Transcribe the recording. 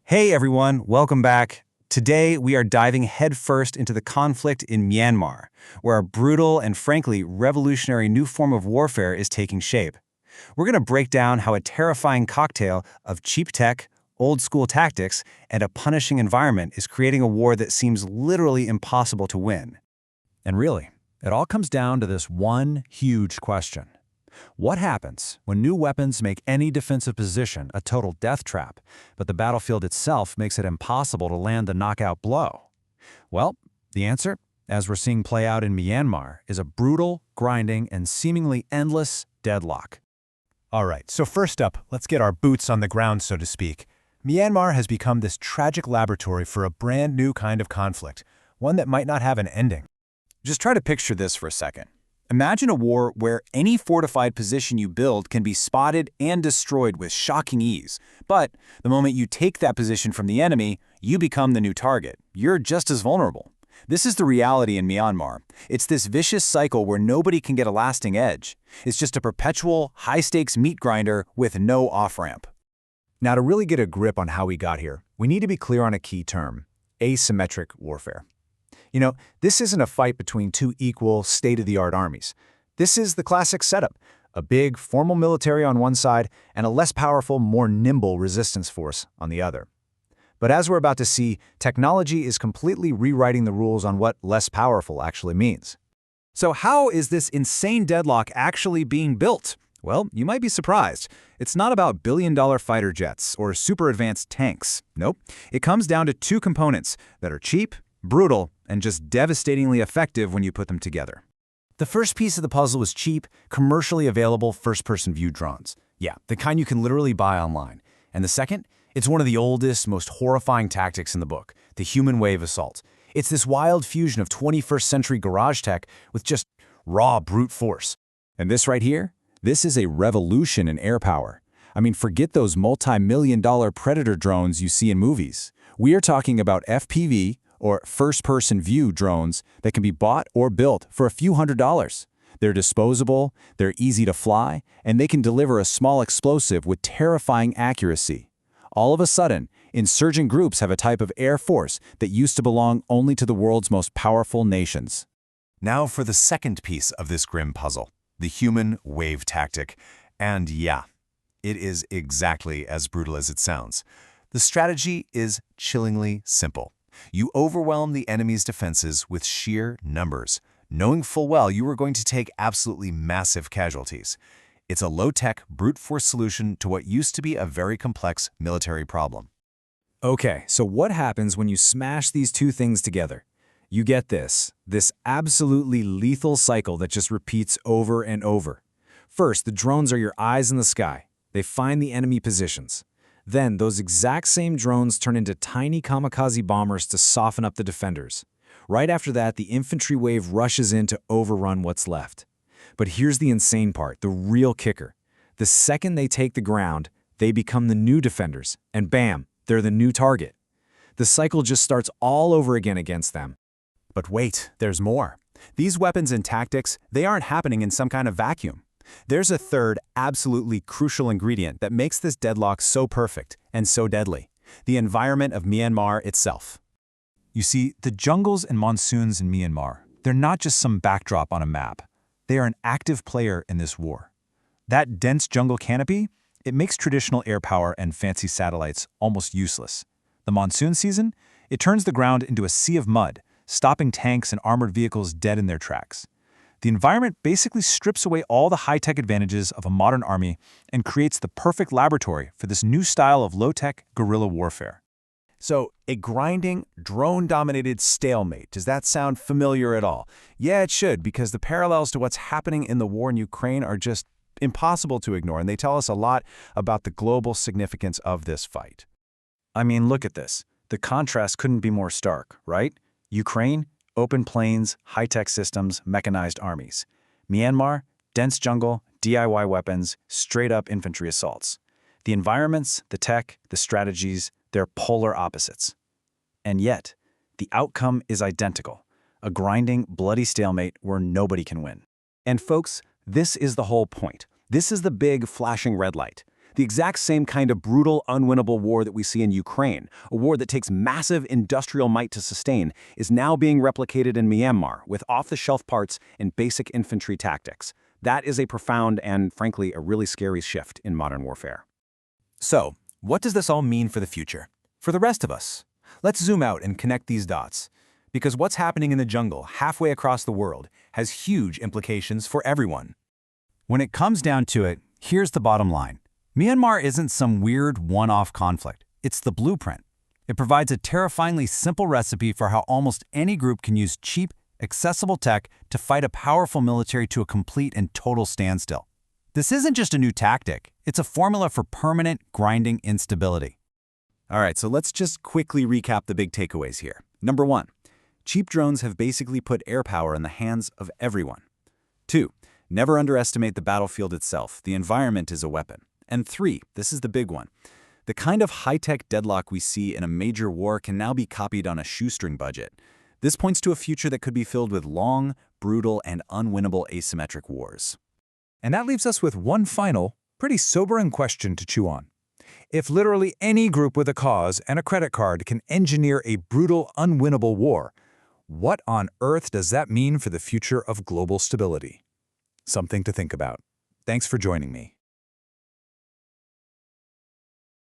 Hey everyone, welcome back. Today we are diving headfirst into the conflict in Myanmar, where a brutal and frankly revolutionary new form of warfare is taking shape. We're going to break down how a terrifying cocktail of cheap tech, old school tactics, and a punishing environment is creating a war that seems literally impossible to win. And really, it all comes down to this one huge question. What happens when new weapons make any defensive position a total death trap, but the battlefield itself makes it impossible to land the knockout blow? Well, the answer, as we're seeing play out in Myanmar, is a brutal, grinding, and seemingly endless deadlock. All right, so first up, let's get our boots on the ground, so to speak. Myanmar has become this tragic laboratory for a brand new kind of conflict, one that might not have an ending. Just try to picture this for a second. Imagine a war where any fortified position you build can be spotted and destroyed with shocking ease. But the moment you take that position from the enemy, you become the new target. You're just as vulnerable. This is the reality in Myanmar. It's this vicious cycle where nobody can get a lasting edge. It's just a perpetual, high-stakes meat grinder with no off-ramp. Now, to really get a grip on how we got here, we need to be clear on a key term: asymmetric warfare. This isn't a fight between two equal, state-of-the-art armies. This is the classic setup: a big, formal military on one side and a less powerful, more nimble resistance force on the other. But as we're about to see, technology is completely rewriting the rules on what less powerful actually means. So how is this insane deadlock actually being built? Well, you might be surprised. It's not about billion-dollar fighter jets or super advanced tanks. Nope. It comes down to two components that are cheap, brutal, and just devastatingly effective when you put them together. The first piece of the puzzle is cheap, commercially available first-person view drones. Yeah, the kind you can literally buy online. And the second? It's one of the oldest, most horrifying tactics in the book, the human wave assault. It's this wild fusion of 21st century garage tech with just raw brute force. And this right here? This is a revolution in air power. I mean, forget those multi-million-dollar Predator drones you see in movies. We are talking about FPV, or first-person view drones that can be bought or built for a few $100s. They're disposable, they're easy to fly, and they can deliver a small explosive with terrifying accuracy. All of a sudden, insurgent groups have a type of air force that used to belong only to the world's most powerful nations. Now for the second piece of this grim puzzle, the human wave tactic. And yeah, it is exactly as brutal as it sounds. The strategy is chillingly simple. You overwhelm the enemy's defenses with sheer numbers, knowing full well you are going to take absolutely massive casualties. It's a low-tech, brute force solution to what used to be a very complex military problem. Okay, so what happens when you smash these two things together? You get this absolutely lethal cycle that just repeats over and over. First, the drones are your eyes in the sky. They find the enemy positions. Then, those exact same drones turn into tiny kamikaze bombers to soften up the defenders. Right after that, the infantry wave rushes in to overrun what's left. But here's the insane part, the real kicker. The second they take the ground, they become the new defenders, and bam, they're the new target. The cycle just starts all over again against them. But wait, there's more. These weapons and tactics, they aren't happening in some kind of vacuum. There's a third, absolutely crucial ingredient that makes this deadlock so perfect and so deadly: the environment of Myanmar itself. You see, the jungles and monsoons in Myanmar, they're not just some backdrop on a map. They are an active player in this war. That dense jungle canopy, it makes traditional air power and fancy satellites almost useless. The monsoon season, it turns the ground into a sea of mud, stopping tanks and armored vehicles dead in their tracks. The environment basically strips away all the high-tech advantages of a modern army and creates the perfect laboratory for this new style of low-tech guerrilla warfare. So, a grinding, drone-dominated stalemate. Does that sound familiar at all? Yeah, it should, because the parallels to what's happening in the war in Ukraine are just impossible to ignore, and they tell us a lot about the global significance of this fight. I mean, look at this. The contrast couldn't be more stark, right? Ukraine, open plains, high-tech systems, mechanized armies. Myanmar, dense jungle, DIY weapons, straight-up infantry assaults. The environments, the tech, the strategies, they're polar opposites. And yet, the outcome is identical: a grinding, bloody stalemate where nobody can win. And folks, this is the whole point. This is the big flashing red light. The exact same kind of brutal, unwinnable war that we see in Ukraine, a war that takes massive industrial might to sustain, is now being replicated in Myanmar with off-the-shelf parts and basic infantry tactics. That is a profound and, frankly, a really scary shift in modern warfare. So, what does this all mean for the future? For the rest of us? Let's zoom out and connect these dots. Because what's happening in the jungle halfway across the world has huge implications for everyone. When it comes down to it, here's the bottom line. Myanmar isn't some weird one-off conflict. It's the blueprint. It provides a terrifyingly simple recipe for how almost any group can use cheap, accessible tech to fight a powerful military to a complete and total standstill. This isn't just a new tactic. It's a formula for permanent, grinding instability. All right, so let's just quickly recap the big takeaways here. Number 1. Cheap drones have basically put air power in the hands of everyone. 2. Never underestimate the battlefield itself. The environment is a weapon. And 3. This is the big one. The kind of high-tech deadlock we see in a major war can now be copied on a shoestring budget. This points to a future that could be filled with long, brutal, and unwinnable asymmetric wars. And that leaves us with one final, pretty sobering question to chew on. If literally any group with a cause and a credit card can engineer a brutal, unwinnable war, what on earth does that mean for the future of global stability? Something to think about. Thanks for joining me.